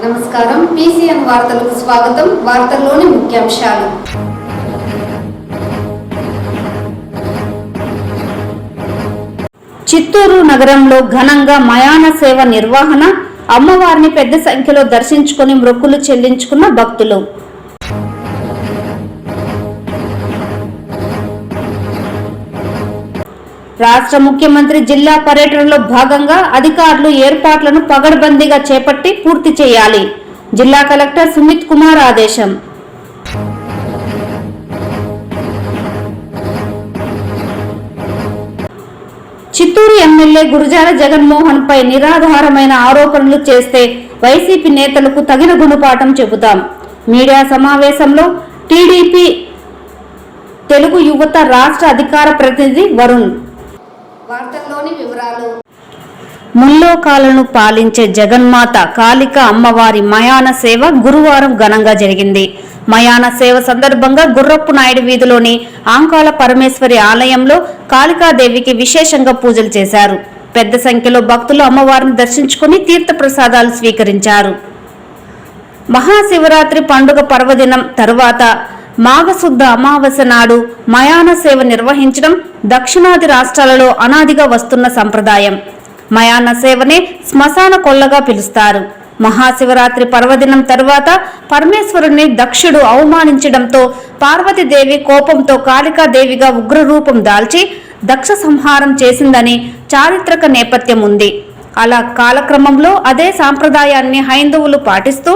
నమస్కారం పీసీఎన్ వార్తలకు స్వాగతం. వార్తల్లోని ముఖ్యాంశాలు. చిత్తూరు నగరంలో ఘనంగా మయాన సేవ నిర్వహణ. అమ్మవారిని పెద్ద సంఖ్యలో దర్శించుకుని మొక్కులు చెల్లించుకున్న భక్తులు. రాష్ట్ర ముఖ్యమంత్రి జిల్లా పర్యటనలో భాగంగా అధికారులు ఏర్పాట్లను పగడ్బందీగా చేపట్టి పూర్తి చేయాలి. జిల్లా కలెక్టర్ సుమిత్ కుమార్ ఆదేశం. చిత్తూరు ఎమ్మెల్యే గురజాల జగన్మోహన్ పై నిరాధారమైన ఆరోపణలు చేస్తే వైసీపీ నేతలకు తగిన గుణపాఠం చెబుతాం. మీడియా సమావేశంలో టీడీపీ తెలుగు యువత రాష్ట్ర అధికార ప్రతినిధి వరుణ్. వార్తల్లోని వివరాలు. ముల్లోకాలను పాలించే జగన్మాత కాళిక అమ్మవారి మయాన సేవ గురువారం ఘనంగా జరిగింది. మయాన సేవ సందర్భంగా గుర్రపు నాయుడు వీధిలోని ఆంకాల పరమేశ్వరి ఆలయంలో కాళికాదేవికి విశేషంగా పూజలు చేశారు. పెద్ద సంఖ్యలో భక్తులు అమ్మవారిని దర్శించుకుని తీర్థ ప్రసాదాలు స్వీకరించారు. మహాశివరాత్రి పండుగ పర్వదినం తరువాత మాఘశుద్ధ అమావాస్య నాడు మయాన సేవ నిర్వహించడం దక్షిణాది రాష్ట్రాలలో అనాదిగా వస్తున్న సంప్రదాయం. మయాన సేవనే శ్మశాన కొల్లగా పిలుస్తారు. మహాశివరాత్రి పర్వదినం తరువాత పరమేశ్వరుని దక్షుడు అవమానించడంతో పార్వతీదేవి కోపంతో కాళికాదేవిగా ఉగ్రరూపం దాల్చి దక్ష సంహారం చేసిందని చారిత్రక నేపథ్యం ఉంది. అలా కాలక్రమంలో అదే సాంప్రదాయాన్ని హైందవులు పాటిస్తూ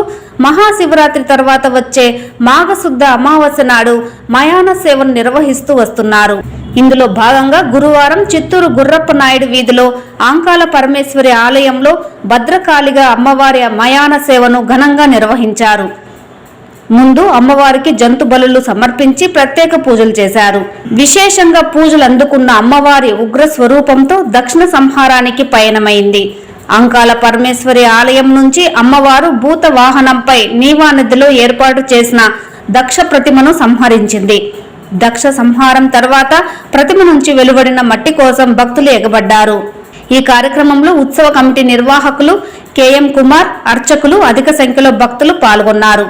మహాశివరాత్రి తర్వాత వచ్చే మాఘశుద్ధ అమావాస్య నాడు మయాన సేవను నిర్వహిస్తూ వస్తున్నారు. ఇందులో భాగంగా గురువారం చిత్తూరు గుర్రప్ప నాయుడు వీధిలో ఆంకాల పరమేశ్వరి ఆలయంలో భద్రకాళిగా అమ్మవారి మయాన సేవను ఘనంగా నిర్వహించారు. ముందు అమ్మవారికి జంతు బలులు సమర్పించి ప్రత్యేక పూజలు చేశారు. విశేషంగా పూజలు అందుకున్న అమ్మవారి ఉగ్ర స్వరూపంతో దక్షిణ సంహారానికి పయనమైంది. అంకాల పరమేశ్వరి ఆలయం నుంచి అమ్మవారు భూత వాహనంపై నీవా నదిలో ఏర్పాటు చేసిన దక్ష ప్రతిమను సంహరించింది. దక్ష సంహారం తర్వాత ప్రతిమ నుంచి వెలువడిన మట్టి కోసం భక్తులు ఎగబడ్డారు. ఈ కార్యక్రమంలో ఉత్సవ కమిటీ నిర్వాహకులు కేఎం కుమార్, అర్చకులు అధిక సంఖ్యలో భక్తులు పాల్గొన్నారు.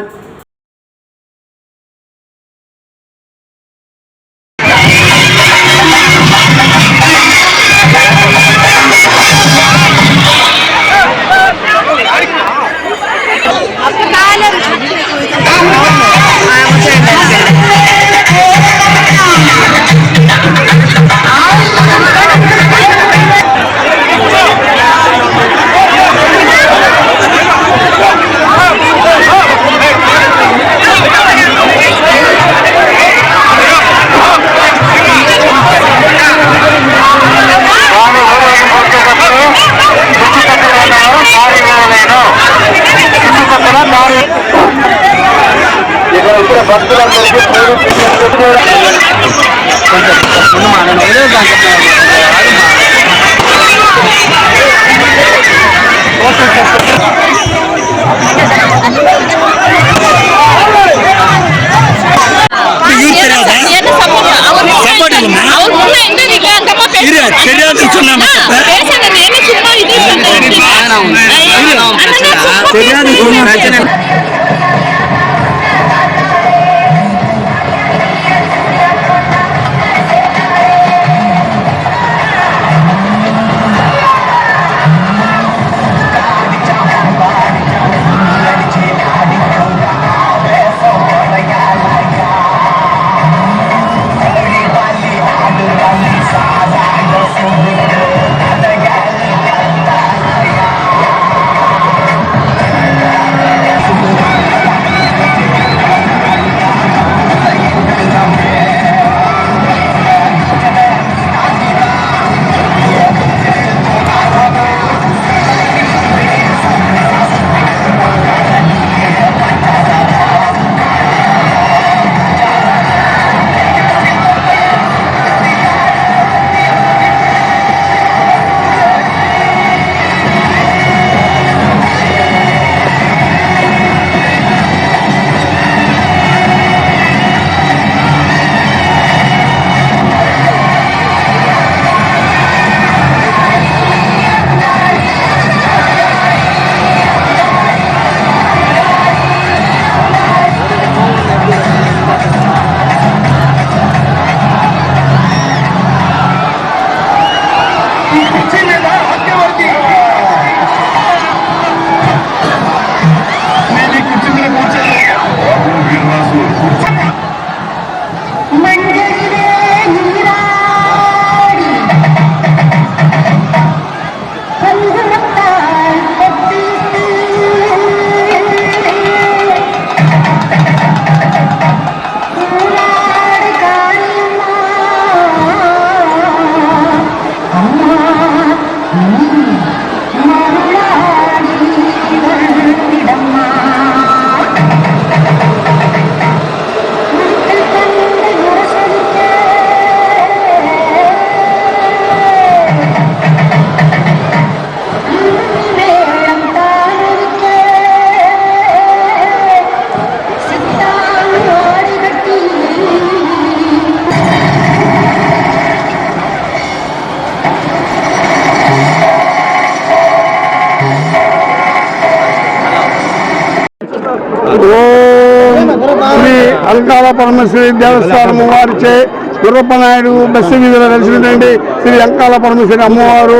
అంకాల పరమేశ్వరి దేవస్థానం వారిచే గుర్రప్పనాయుడు బస్సు వీధిలో వెలిసినటువంటి శ్రీ అంకాల పరమేశ్వరి అమ్మవారు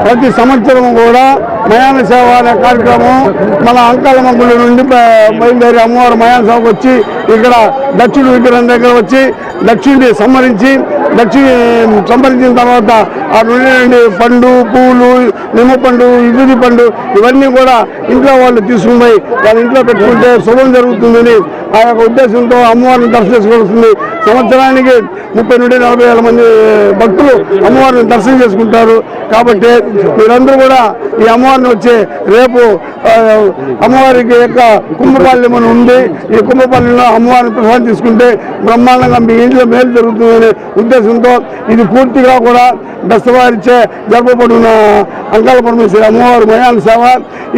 ప్రతి సంవత్సరం కూడా మయాన సేవ అనే కార్యక్రమం మన అంకాలమ్మ గుడి నుండి బయలుదేరి అమ్మవారు మయాన సేవకు వచ్చి ఇక్కడ దక్షిణుడి విగ్రహం దగ్గర వచ్చి దక్షిణుడి సంహరించిన తర్వాత ఆ నుండి పండు పువ్వులు నిమ్మ పండు ఇగుది పండు ఇవన్నీ కూడా ఇంట్లో వాళ్ళు తీసుకుని పోయి వాళ్ళ ఇంట్లో పెట్టుకుంటే శుభం జరుగుతుందని ఆ యొక్క ఉద్దేశంతో అమ్మవారిని దర్శనం చేసుకోవాల్సింది. సంవత్సరానికి 30 నుండి 40 వేల మంది భక్తులు అమ్మవారిని దర్శనం చేసుకుంటారు. కాబట్టి మీరందరూ కూడా ఈ అమ్మవారిని వచ్చి రేపు అమ్మవారికి యొక్క కుంభపాల్యం అని ఉంది. ఈ కుంభపాల్యంలో అమ్మవారిని ప్రసాదం తీసుకుంటే బ్రహ్మాండంగా మీ ఇంట్లో మేలు జరుగుతుందనే ఉద్దేశంతో ఇది పూర్తిగా కూడా బెస్తవారిచే జరపబడిన అంకాల పరమేశ్వరి అమ్మవారి మయాన సేవ.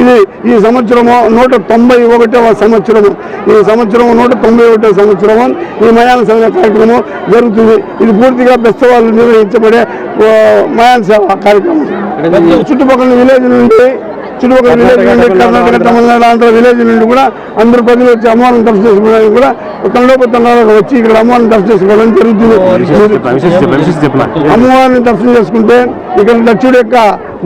ఇది ఈ సంవత్సరము 191వ సంవత్సరము. ఈ సంవత్సరము 191వ సంవత్సరము ఈ మయాన సేవ కార్యక్రమం జరుగుతుంది. ఇది పూర్తిగా బెస్తవాళ్ళు నిర్వహించబడే మయాన సేవ కార్యక్రమం. చుట్టుపక్కల విలేజ్ నుండి కర్ణాటక, తమిళనాడు, ఆంధ్ర విలేజ్ నుండి కూడా అందరూ ప్రజలు వచ్చి అమ్మవారిని దర్శనం చేసుకోవడానికి కూడా తండోపతండాలకు వచ్చి ఇక్కడ అమ్మవారిని దర్శనం చేసుకోవడం జరుగుతుంది. అమ్మవారిని దర్శనం చేసుకుంటే ఇక్కడ దక్షుడి యొక్క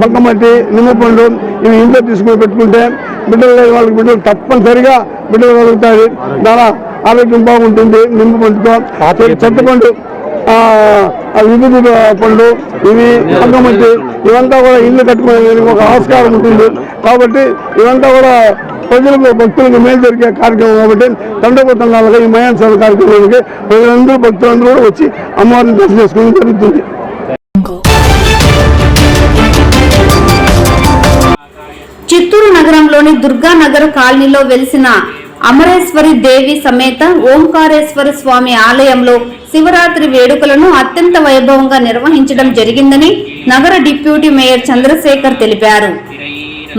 బంకమట్టి నిమ్మపండు ఇవి ఇంట్లో తీసుకుని పెట్టుకుంటే బిడ్డలు లేని వాళ్ళకి బిడ్డలు తప్పనిసరిగా బిడ్డలు కలుగుతాయి. చాలా ఆరోగ్యం బాగుంటుంది. నిమ్మపండుతో చింతపండు విభూతి పండు ఇవి బంకమట్టి ఇవంతా కూడా ఇల్లు కట్టుకునే ఒక ఆస్కారం ఉంటుంది. కాబట్టి ఇవంతా కూడా ప్రజలకు భక్తులకు మేలు జరిగే కార్యక్రమం కాబట్టి తండోపతండాలుగా ఈ మయాన సేవ కార్యక్రమానికి ప్రజలందరూ భక్తులందరూ కూడా వచ్చి అమ్మవారిని దర్శనం చేసుకోవడం జరుగుతుంది. చిత్తూరు నగరంలోని దుర్గానగర్ కాలనీలో వెలిసిన అమరేశ్వరి దేవి సమేత ఓంకారేశ్వర స్వామి ఆలయంలో శివరాత్రి వేడుకలను అత్యంత వైభవంగా నిర్వహించడం జరిగిందని నగర డిప్యూటీ మేయర్ చంద్రశేఖర్ తెలిపారు.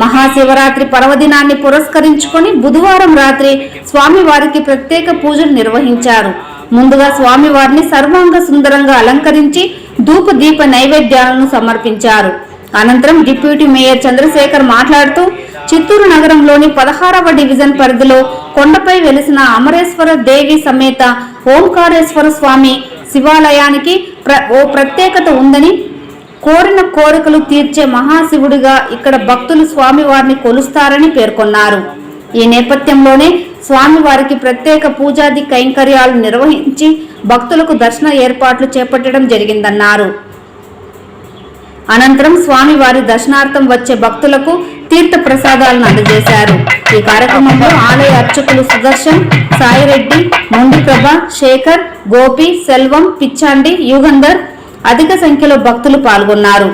మహాశివరాత్రి పర్వదినాన్ని పురస్కరించుకొని బుధవారం రాత్రి స్వామివారికి ప్రత్యేక పూజలు నిర్వహించారు. ముందుగా స్వామివారిని సర్వాంగ సుందరంగా అలంకరించి ధూప దీప నైవేద్యాలను సమర్పించారు. అనంతరం డిప్యూటీ మేయర్ చంద్రశేఖర్ మాట్లాడుతూ చిత్తూరు నగరంలోని 16వ డివిజన్ పరిధిలో కొండపై వెలిసిన అమరేశ్వర దేవి సమేత ఓంకారేశ్వర స్వామి శివాలయానికి ఓ ప్రత్యేకత ఉందని, కోరిన కోరికలు తీర్చే మహాశివుడిగా ఇక్కడ భక్తులు స్వామివారిని కొలుస్తారని పేర్కొన్నారు. ఈ నేపథ్యంలోనే స్వామివారికి ప్రత్యేక పూజాది కైంకర్యాలు నిర్వహించి భక్తులకు దర్శన ఏర్పాట్లు చేపట్టడం జరిగిందన్నారు. అనంతరం స్వామివారి దర్శనార్థం వచ్చే భక్తులకు తీర్థ ప్రసాదాలను అందజేశారు. ఈ కార్యక్రమంలో ఆలయ అర్చకులు సుదర్శన్, సాయిరెడ్డి, మొండిప్రభ, శేఖర్, గోపి, సెల్వం, పిచ్చాండి, యుగంధర్ అధిక సంఖ్యలో భక్తులు పాల్గొన్నారు.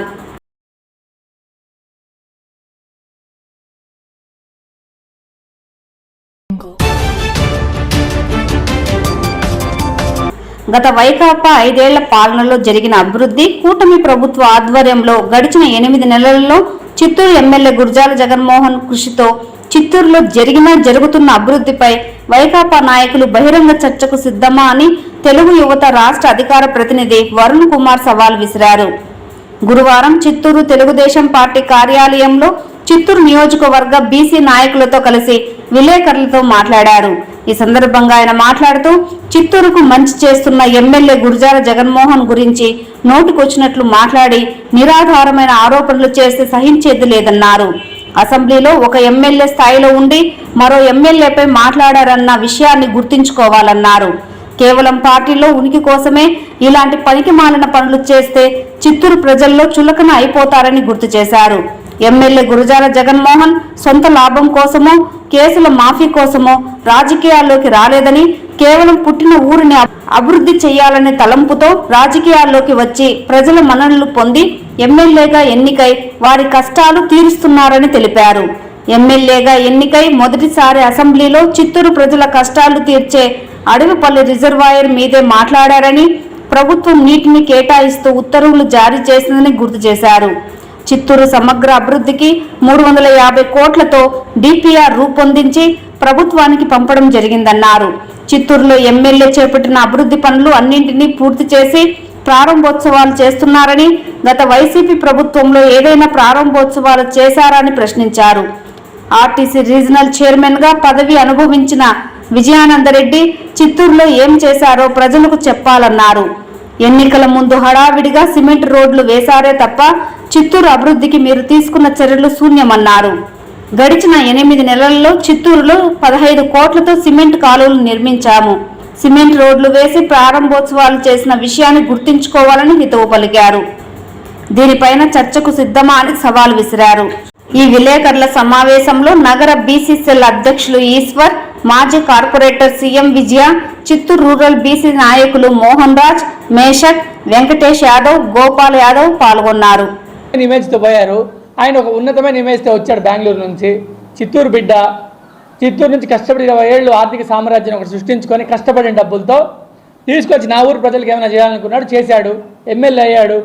గత వైకాపా 5 ఏళ్ల పాలనలో జరిగిన అభివృద్ధి, కూటమి ప్రభుత్వ ఆధ్వర్యంలో గడిచిన 8 నెలలలో చిత్తూరు ఎమ్మెల్యే గురజాల జగన్మోహన్ కృషితో చిత్తూరులో జరుగుతున్న అభివృద్ధిపై వైకాపా నాయకులు బహిరంగ చర్చకు సిద్ధమా అని తెలుగు యువత రాష్ట్ర అధికార ప్రతినిధి వరుణ్ కుమార్ సవాల్ విసిరారు. గురువారం చిత్తూరు తెలుగుదేశం పార్టీ కార్యాలయంలో చిత్తూరు నియోజకవర్గ బీసీ నాయకులతో కలిసి విలేకరులతో మాట్లాడారు. ఈ సందర్భంగా ఆయన మాట్లాడుతూ చిత్తూరుకు మంచి చేస్తున్న ఎమ్మెల్యే గురజాల జగన్మోహన్ గురించి నోటుకొచ్చినట్లు మాట్లాడి నిరాధారమైన ఆరోపణలు చేస్తే సహించేది లేదన్నారు. అసెంబ్లీలో ఒక ఎమ్మెల్యే స్థాయిలో ఉండి మరో ఎమ్మెల్యేపై మాట్లాడారన్న విషయాన్ని గుర్తుంచుకోవాలన్నారు. కేవలం పార్టీలో ఉనికి కోసమే ఇలాంటి పనికిమాలిన పనులు చేస్తే చిత్తూరు ప్రజల్లో చులకన అయిపోతారని గుర్తు చేశారు. ఎమ్మెల్యే గురజాల జగన్మోహన్ సొంత లాభం కోసమో కేసుల మాఫీ కోసమో రాజకీయాల్లోకి రాలేదని, కేవలం పుట్టిన ఊరిని అభివృద్ధి చేయాలనే తలంపుతో రాజకీయాల్లోకి వచ్చి ప్రజల మన్ననలు పొంది ఎమ్మెల్యేగా ఎన్నికై వారి కష్టాలు తీరుస్తున్నారని తెలిపారు. ఎమ్మెల్యేగా ఎన్నికై మొదటిసారి అసెంబ్లీలో చిత్తూరు ప్రజల కష్టాలు తీర్చే అడవిపల్లి రిజర్వాయర్ మీదే మాట్లాడారని, ప్రభుత్వం నీటిని కేటాయిస్తూ ఉత్తర్వులు జారీ చేసిందని గుర్తు చేశారు. చిత్తూరు సమగ్ర అభివృద్ధికి 350 కోట్లతో డిపిఆర్ రూపొందించి ప్రభుత్వానికి పంపడం జరిగిందన్నారు. చిత్తూరులో ఎమ్మెల్యే చేపట్టిన అభివృద్ధి పనులు అన్నింటినీ పూర్తి చేసి ప్రారంభోత్సవాలు చేస్తున్నారని, గత వైసీపీ ప్రభుత్వంలో ఏదైనా ప్రారంభోత్సవాలు చేశారని ప్రశ్నించారు. ఆర్టీసీ రీజనల్ చైర్మన్ గా పదవి అనుభవించిన విజయానందరెడ్డి చిత్తూరులో ఏం చేశారో ప్రజలకు చెప్పాలన్నారు. ఎన్నికల ముందు హడావిడిగా సిమెంట్ రోడ్లు వేశారే తప్ప చిత్తూరు అభివృద్ధికి మీరు తీసుకున్న చర్యలు శూన్యమన్నారు. గడిచిన 8 నెలల్లో చిత్తూరులో 15 కోట్లతో సిమెంట్ కాలువలు నిర్మించాము. సిమెంట్ రోడ్లు వేసి ప్రారంభోత్సవాలు చేసిన విషయాన్ని గుర్తుంచుకోవాలని హితవు పలికారు. దీనిపైన చర్చకు సిద్ధమా అని సవాల్ విసిరారు. ఈ విలేకరుల సమావేశంలో నగర బీసీసీఎల్ అధ్యక్షులు ఈశ్వర్, మాజీ కార్పొరేటర్ సీఎం విజయ, చిత్తూరు రూరల్ బీసీ నాయకులు మోహన్ రాజ్, మేషక్, వెంకటేష్ యాదవ్, గోపాల్ యాదవ్ పాల్గొన్నారు. ఇమేజ్తో పోయారు. ఆయన ఒక ఉన్నతమైన ఇమేజ్తో వచ్చాడు బెంగళూరు నుంచి. చిత్తూరు బిడ్డ, చిత్తూరు నుంచి కష్టపడి 20 ఏళ్ళు ఆర్థిక సామ్రాజ్యం ఒకటి సృష్టించుకొని కష్టపడిన డబ్బులతో తీసుకొచ్చి నా ఊరు ప్రజలకు ఏమైనా చేయాలనుకున్నాడు, చేశాడు, ఎమ్మెల్యే అయ్యాడు.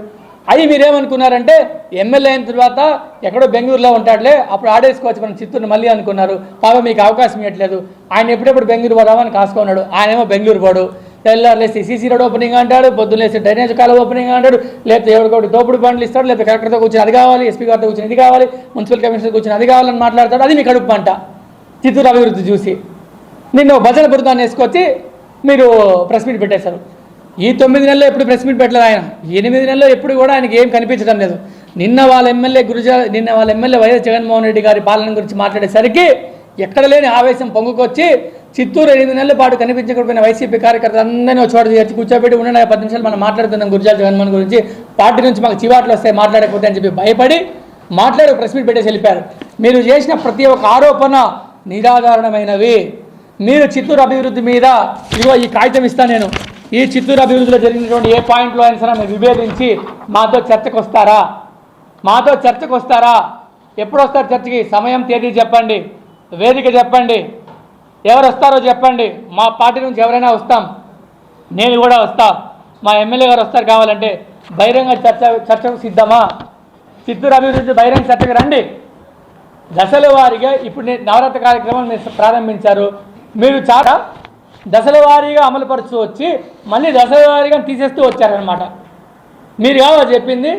అవి మీరేమనుకున్నారంటే ఎమ్మెల్యే అయిన తర్వాత ఎక్కడో బెంగళూరులో ఉంటాడులే, అప్పుడు ఆడేసుకోవచ్చు మనం చిత్తూరుని మళ్ళీ అనుకున్నారు. పాపం మీకు అవకాశం ఇవ్వట్లేదు. ఆయన ఎప్పుడెప్పుడు బెంగళూరు పోదామని కాసుకున్నాడు. ఆయనేమో బెంగళూరు పోడు. తెల్లారులేసి సీసీ రోడ్ ఓపెనింగ్ అంటాడు, పొద్దున్నేసి డ్రైనేజ్ కాలువ ఓపెనింగ్ అంటాడు, లేకపోతే ఎవరికొకటి తోపుడు బండ్లు ఇస్తాడు, లేకపోతే కలెక్టర్తో కూర్చొని అది కావాలి, ఎస్పీ గారితో కూర్చొని ఇది కావాలి, మున్సిపల్ కమిషనర్ కూర్చొని అది కావాలని మాట్లాడతాడు. అది మీ కడుపు పంట చిత్తూరు అభివృద్ధి చూసి. నిన్న భజన బృందాన్ని వేసుకొచ్చి మీరు ప్రెస్ మీట్ పెట్టేశారు. ఈ 9 నెలల్లో ఎప్పుడు ప్రెస్ మీట్ పెట్టలేదు ఆయన. 8 నెలల్లో ఎప్పుడు కూడా ఆయనకి ఏం కనిపించడం లేదు. నిన్న వాళ్ళ ఎమ్మెల్యే వైఎస్ జగన్మోహన్ రెడ్డి గారి పాలన గురించి మాట్లాడేసరికి ఎక్కడ లేని ఆవేశం పొంగుకొచ్చి చిత్తూరు 8 నెలల పాటు కనిపించకపోయిన వైసీపీ కార్యకర్తలు అందరినీ ఒక చోట చేర్చి కూర్చోబెట్టి ఉండే 10 నిమిషాలు మనం మాట్లాడుతున్నాం గురజాల జగన్మోహన్ గురించి, పార్టీ నుంచి మాకు చివాట్లు వస్తాయి మాట్లాడకపోతే అని చెప్పి భయపడి మాట్లాడి ప్రెస్ మీట్ పెట్టేసి వెళ్ళిపోయారు. మీరు చేసిన ప్రతి ఒక్క ఆరోపణ నిరాధారణమైనవి. మీరు చిత్తూరు అభివృద్ధి మీద ఇదిగో ఈ కాగితం ఇస్తాను నేను, ఈ చిత్తూరు అభివృద్ధిలో జరిగినటువంటి ఏ పాయింట్లో అయినా సరే మీరు విభేదించి మాతో చర్చకు వస్తారా? ఎప్పుడు వస్తారు చర్చకి? సమయం, తేదీ చెప్పండి, వేదిక చెప్పండి, ఎవరు వస్తారో చెప్పండి. మా పార్టీ నుంచి ఎవరైనా వస్తాం, నేను కూడా వస్తా, మా ఎమ్మెల్యే గారు వస్తారు. కావాలంటే బహిరంగ చర్చకు సిద్ధమా? చిత్తూరు అభివృద్ధి బహిరంగ చర్చకు రండి. దశల వారీగా ఇప్పుడు నవరాత్రి కార్యక్రమం మీరు ప్రారంభించారు. మీరు చాలా దశల వారీగా అమలుపరుస్తూ వచ్చి మళ్ళీ దశల వారీగా తీసేస్తూ వచ్చారనమాట. మీరు కావాలి చెప్పింది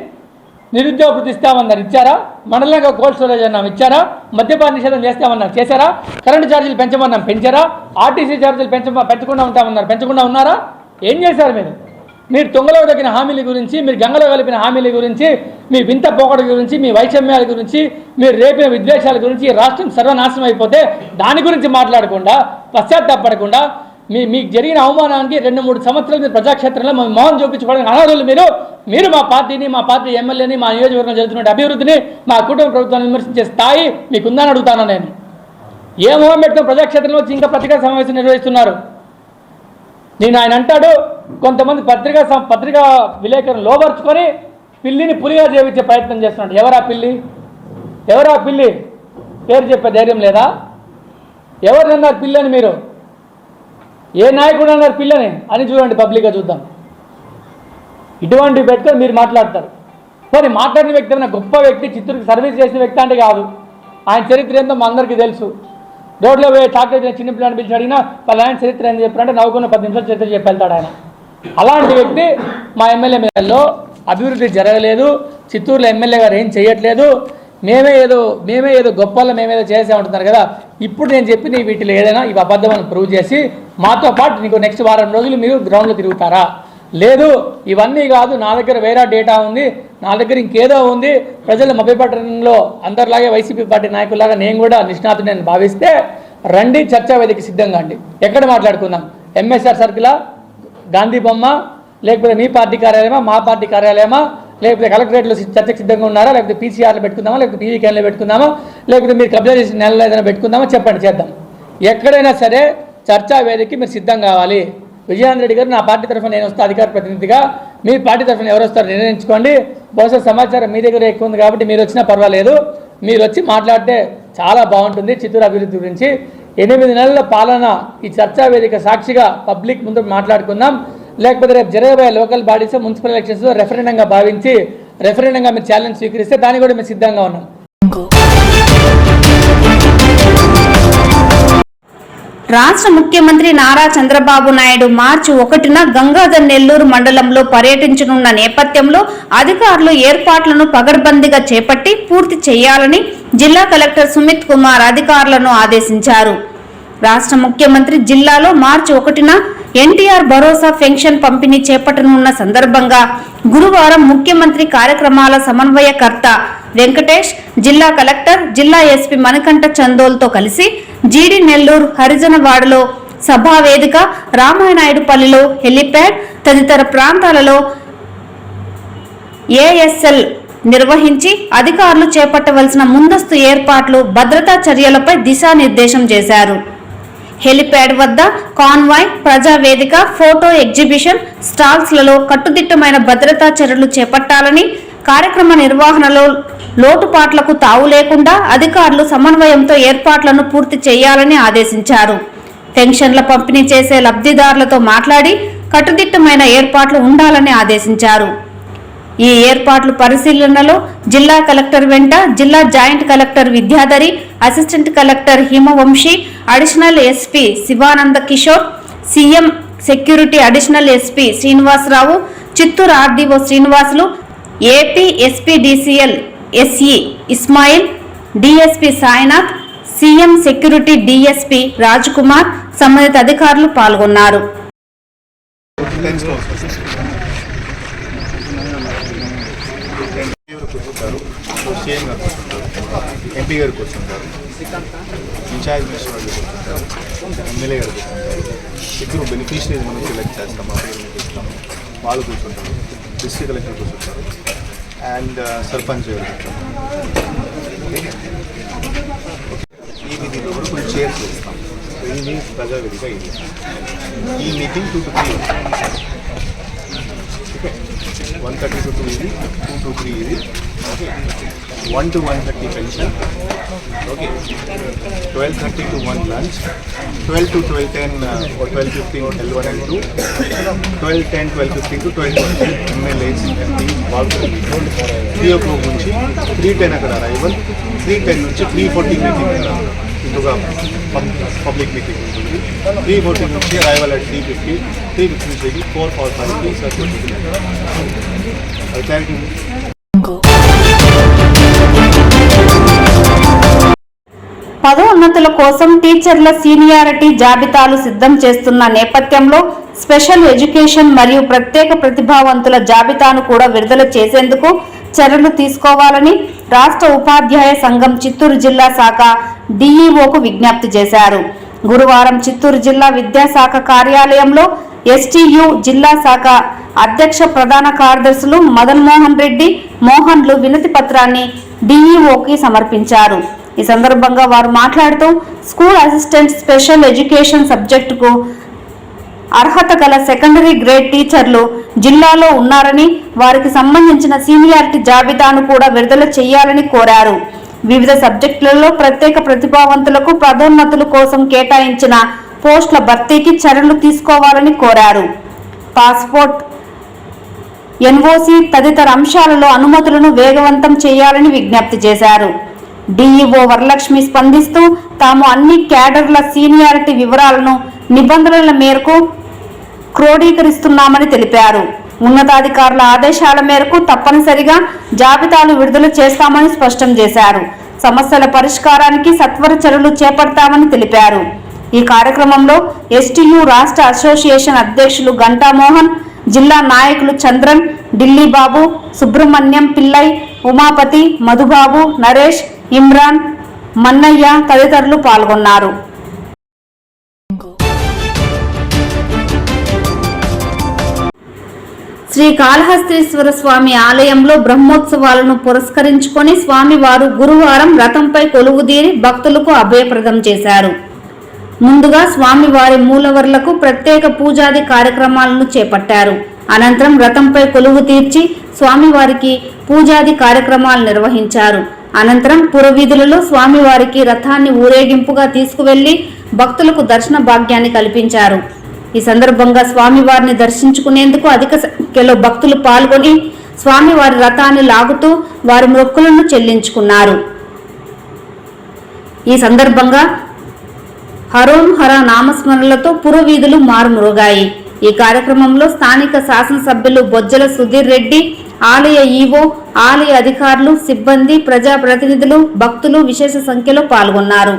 నిరుద్యోగ వృత్తి ఇస్తామన్నారు, ఇచ్చారా? మండలంగా కోల్డ్ స్టోరేజ్ అన్నాం, ఇచ్చారా? మద్యపాన నిషేధం చేస్తామన్నారు, చేశారా? కరెంటు ఛార్జీలు పెంచమన్నాం, పెంచారా? ఆర్టీసీ ఛార్జీలు పెంచకుండా ఉంటామన్నారు, పెంచకుండా ఉన్నారా? ఏం చేశారు మీరు తొంగలో దక్కిన హామీల గురించి, మీరు గంగలో కలిపిన హామీల గురించి, మీ వింత పోకడ గురించి, మీ వైషమ్యాల గురించి, మీరు రేపిన విద్వేషాల గురించి, రాష్ట్రం సర్వనాశనం అయిపోతే దాని గురించి మాట్లాడకుండా, పశ్చాత్తాపడకుండా, మీకు జరిగిన అవమానానికి 2-3 సంవత్సరాలు మీరు ప్రజాక్షేత్రంలో మౌనం చూపించుకోవడానికి అనర్హులు. మీరు మా పార్టీని, మా పార్టీ ఎమ్మెల్యేని, మా నియోజకవర్గం జరుగుతున్న అభివృద్ధిని, మా కుటుంబ ప్రభుత్వాన్ని విమర్శించే స్థాయి మీకుందని అడుగుతాను నేను. ఏ మొహం పెట్టుకుని ప్రజాక్షేత్రంలో వచ్చి ఇంకా పత్రికా సమావేశం నిర్వహిస్తున్నారు? నేను ఆయన అంటాడు, కొంతమంది పత్రికా విలేకరులను లోపరుచుకొని పిల్లిని పులిగా చేయించే ప్రయత్నం చేస్తున్నాడు. ఎవరా పిల్లి? పేరు చెప్పే ధైర్యం లేదా? ఎవరినన్నారు పిల్లి అని? మీరు ఏ నాయకుడు అన్నారు పిల్లని అని చూడండి, పబ్లిక్గా చూద్దాం. ఇటువంటి పెట్టుకొని మీరు మాట్లాడతారు. మరి మాట్లాడిన వ్యక్తి ఏమైనా గొప్ప వ్యక్తి, చిత్తూరుకి సర్వీస్ చేసిన వ్యక్తి అంటే కాదు. ఆయన చరిత్ర ఏందో మా అందరికీ తెలుసు. రోడ్లో పోయి చాక్లెట్ చిన్న పిల్లని పిలిచి అడిగినా వాళ్ళ ఆయన చరిత్ర ఏం చెప్పారంటే నవ్వుకున్న 10 నిమిషాలు చరిత్ర చెప్పి వెళ్తాడు ఆయన. అలాంటి వ్యక్తి మా ఎమ్మెల్యే మీదలో అభివృద్ధి జరగలేదు, చిత్తూరులో ఎమ్మెల్యే గారు ఏం చేయట్లేదు, మేమే ఏదో గొప్పల్లో మేమేదో చేసామంటున్నారు కదా. ఇప్పుడు నేను చెప్పిన వీటిలో ఏదైనా ఇవి అబద్ధమని ప్రూవ్ చేసి మాతో పాటు నీకు నెక్స్ట్ వారం రోజులు మీరు గ్రౌండ్లో తిరుగుతారా? లేదు, ఇవన్నీ కాదు, నా దగ్గర వేరే డేటా ఉంది, నా దగ్గర ఇంకేదో ఉంది, ప్రజలు మభ్యపట్టడంలో అందరిలాగే వైసీపీ పార్టీ నాయకులాగా నేను కూడా నిష్ణాతుని భావిస్తే రండి, చర్చా వేదిక సిద్ధంగా అండి. ఎక్కడ మాట్లాడుకుందాం? ఎంఎస్ఆర్ సర్కిలా, గాంధీ బొమ్మ, లేకపోతే మీ పార్టీ కార్యాలయమా, మా పార్టీ కార్యాలయమా, లేకపోతే కలెక్టరేట్లో చర్చకు సిద్ధంగా ఉన్నారా, లేకపోతే పీసీఆర్లో పెట్టుకుందామా, లేకపోతే పీవీకేన్లో పెట్టుకుందామా, లేకపోతే మీరు కబ్జా చేసిన నెలలో ఏదైనా పెట్టుకుందామా? చెప్పండి, చేద్దాం. ఎక్కడైనా సరే చర్చా వేదికకి మీరు సిద్ధం కావాలి. విజయానంద రెడ్డి గారు, నా పార్టీ తరఫున నేను వస్తా అధికార ప్రతినిధిగా, మీ పార్టీ తరఫున ఎవరు వస్తారో నిర్ణయించుకోండి. బహుశా సమాచారం మీ దగ్గర ఎక్కువ ఉంది కాబట్టి మీరు వచ్చినా పర్వాలేదు, మీరు వచ్చి మాట్లాడితే చాలా బాగుంటుంది చిత్తూరు అభివృద్ధి గురించి. 8 నెలల పాలన ఈ చర్చా వేదిక సాక్షిగా పబ్లిక్ ముందు మాట్లాడుకుందాం. లేకపోతే రేపు జరగబోయే లోకల్ బాడీస్, మున్సిపల్ ఎలక్షన్స్లో రెఫరెండంగా భావించి రెఫరెండంగా మీరు ఛాలెంజ్ స్వీకరిస్తే దానికి కూడా మేము సిద్ధంగా ఉన్నాం. రాష్ట్ర ముఖ్యమంత్రి నారా చంద్రబాబు నాయుడు మార్చి 1న గంగాధర్ నెల్లూరు మండలంలో పర్యటించనున్న నేపథ్యంలో అధికారులు ఏర్పాట్లను పగడ్బందీగా చేపట్టి పూర్తి చేయాలని జిల్లా కలెక్టర్ సుమిత్ కుమార్ అధికారులను ఆదేశించారు. రాష్ట్ర ముఖ్యమంత్రి జిల్లాలో మార్చి 1న ఎన్టీఆర్ భరోసా పెన్షన్ పంపిణీ చేపట్టనున్న సందర్భంగా గురువారం ముఖ్యమంత్రి కార్యక్రమాల సమన్వయకర్త వెంకటేష్, జిల్లా కలెక్టర్, జిల్లా ఎస్పీ మణికంఠ చందోల్తో కలిసి జీడి నెల్లూరు హరిజనవాడలో సభావేదిక, రామానాయుడుపల్లిలో హెలిప్యాడ్ తదితర ప్రాంతాలలో ఏఎస్ఎల్ నిర్వహించి అధికారులు చేపట్టవలసిన ముందస్తు ఏర్పాట్లు, భద్రతా చర్యలపై దిశానిర్దేశం చేశారు. హెలిప్యాడ్ వద్ద కాన్వాయ్, ప్రజావేదిక, ఫోటో ఎగ్జిబిషన్ స్టాల్స్లలో కట్టుదిట్టమైన భద్రతా చర్యలు చేపట్టాలని, కార్యక్రమ నిర్వహణలో లోటుపాట్లకు తావు లేకుండా అధికారులు సమన్వయంతో ఏర్పాట్లను పూర్తి చేయాలని ఆదేశించారు. పెన్షన్ల పంపిణీ చేసే లబ్ధిదారులతో మాట్లాడి కట్టుదిట్టమైన ఏర్పాట్లు ఉండాలని ఆదేశించారు. ఈ ఏర్పాట్లు పరిశీలనలో జిల్లా కలెక్టర్ వెంట జిల్లా joint collector Vidyadhari, assistant collector Himavamshi, additional SP Shivananda Kishore, CM security additional SP Srinivasarao, Chittoor RDO Srinivasulu, AP SP DCL SE Ismail, DSP Sainath, CM security DSP Rajkumar, సంబంధిత అధికారులు పాల్గొన్నారు. సీఎం గారు కూర్చుంటారు, ఎంపీ గారు కూర్చుంటారు, ఇన్ఛార్జ్ మినిస్టర్ గారు కూర్చుంటారు, ఎమ్మెల్యే గారు కూర్చుంటారు, ఇద్దరు బెనిఫిషరీస్ మనం సెలెక్ట్ చేస్తాం, మా పేరు మీకు ఇస్తాము, వాళ్ళు కూర్చుంటారు, డిస్ట్రిక్ట్ కలెక్టర్ కూర్చుంటారు అండ్ సర్పంచ్ గారు కూర్చుంటారు. ఈ మీటింగ్లో కూడా కొన్ని చైర్స్ ఇస్తాం. ఇది ప్రజావేదిక. ఇది ఈ మీటింగ్ 2 to 3 ఓకే, 1:30 to 2 ఇది, 2 to 3 ఇది, okay, 1 to 1:30 pension, okay, 12:30 to 1 lunch, 12 to 12:10 or 12:15 L1 and 2, 12:10, 12:15 to 12:20 MLAs, MPs వాళ్ళు 3 o'clock నుంచి 3:10 అక్కడ అరైవల్, 3:10 నుంచి 3:40 మీటింగ్ ఇటుగా పబ్లిక్ మీటింగ్ ఉంటుంది. 3:40 నుంచి అరైవల్ అట్ 3:50, 3:50 నుంచి 4:45 సర్క్యూట్. Thank you. పదోన్నతుల కోసం టీచర్ల సీనియారిటీ జాబితాలు సిద్ధం చేస్తున్న నేపథ్యంలో స్పెషల్ ఎడ్యుకేషన్ మరియు ప్రత్యేక ప్రతిభావంతుల జాబితాను కూడా విడుదల చేసేందుకు చర్యలు తీసుకోవాలని రాష్ట్ర ఉపాధ్యాయ సంఘం చిత్తూరు జిల్లా శాఖ డిఈఓకు విజ్ఞప్తి చేశారు. గురువారం చిత్తూరు జిల్లా విద్యాశాఖ కార్యాలయంలో ఎస్టీయు జిల్లా శాఖ అధ్యక్ష ప్రధాన కార్యదర్శులు మదన్ మోహన్ రెడ్డి, మోహన్లు వినతి పత్రాన్ని డిఈఓకి సమర్పించారు. ఈ సందర్భంగా వారు మాట్లాడుతూ స్కూల్ అసిస్టెంట్ స్పెషల్ ఎడ్యుకేషన్ సబ్జెక్టుకు అర్హత గల సెకండరీ గ్రేడ్ టీచర్లు జిల్లాలో ఉన్నారని, వారికి సంబంధించిన సీనియారిటీ జాబితాను కూడా విడుదల చేయాలని కోరారు. వివిధ సబ్జెక్టులలో ప్రత్యేక ప్రతిభావంతులకు పదోన్నతుల కోసం కేటాయించిన పోస్టుల భర్తీకి చర్యలు తీసుకోవాలని కోరారు. పాస్పోర్ట్, ఎన్ఓసి తదితర అంశాలలో అనుమతులను వేగవంతం చేయాలని విజ్ఞప్తి చేశారు. డిఈఓ వరలక్ష్మి స్పందిస్తూ తాము అన్ని క్యాడర్ల సీనియారిటీ వివరాలను నిబంధనల మేరకు క్రోడీకరిస్తున్నామని తెలిపారు. ఉన్నతాధికారుల ఆదేశాల మేరకు తప్పనిసరిగా జాబితాలు విడుదల చేస్తామని స్పష్టం చేశారు. సమస్యల పరిష్కారానికి సత్వర చర్యలు చేపడతామని తెలిపారు. ఈ కార్యక్రమంలో ఎస్టీయు రాష్ట్ర అసోసియేషన్ అధ్యక్షులు గంటా మోహన్, జిల్లా నాయకులు చంద్రన్, ఢిల్లీ బాబు, సుబ్రహ్మణ్యం పిల్లై, ఉమాపతి, మధుబాబు, నరేష్, ఇమ్రాన్, మన్నయ్య తదితరులు పాల్గొన్నారు. శ్రీ కాళహస్తీశ్వర స్వామి ఆలయంలో బ్రహ్మోత్సవాలను పురస్కరించుకొని స్వామివారు గురువారం రథంపై కొలువుదీరి భక్తులకు అభయప్రదం చేశారు. ముందుగా స్వామివారి మూలవర్లకు ప్రత్యేక పూజాది కార్యక్రమాలను చేపట్టారు. అనంతరం రథంపై కొలువు తీర్చి స్వామివారికి పూజాది కార్యక్రమాలు నిర్వహించారు. అనంతరం పురవీధులలో స్వామివారికి రథాన్ని ఊరేగింపుగా తీసుకువెళ్లి భక్తులకు దర్శన భాగ్యాన్ని కల్పించారు. ఈ సందర్భంగా స్వామివారిని దర్శించుకునేందుకు అధిక సంఖ్యలో భక్తులు పాల్గొని స్వామివారి రథాన్ని లాగుతూ వారి మొక్కులను చెల్లించుకున్నారు. ఈ సందర్భంగా హరోం హర నామస్మరణలతో పురవీధులు మారుమ్రోగాయి. ఈ కార్యక్రమంలో స్థానిక శాసనసభ్యులు బొజ్జల సుధీర్ రెడ్డి, ఆలయ ఈవో, ఆలయ అధికారులు, సిబ్బంది, ప్రజాప్రతినిధులు, భక్తులు విశేష సంఖ్యలో పాల్గొన్నారు.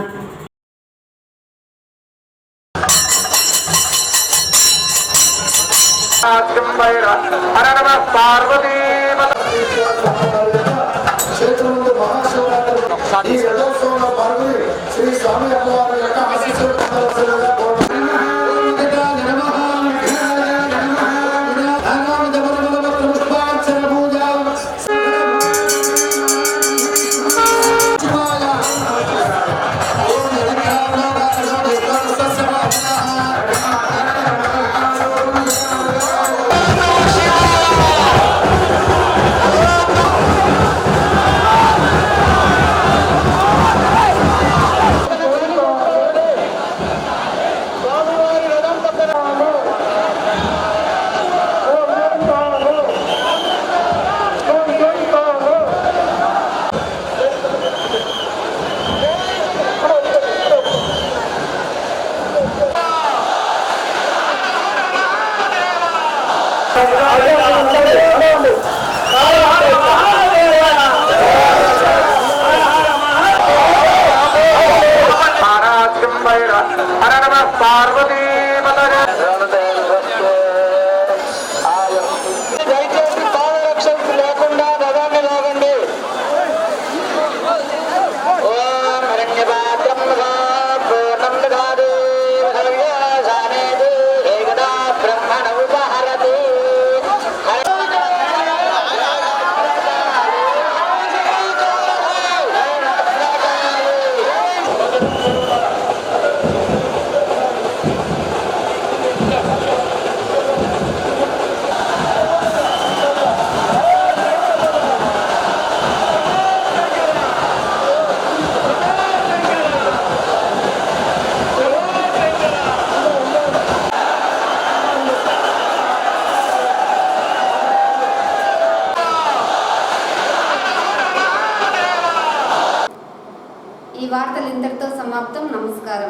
వార్తలు ఇంతటితో సమాప్తం. నమస్కారం.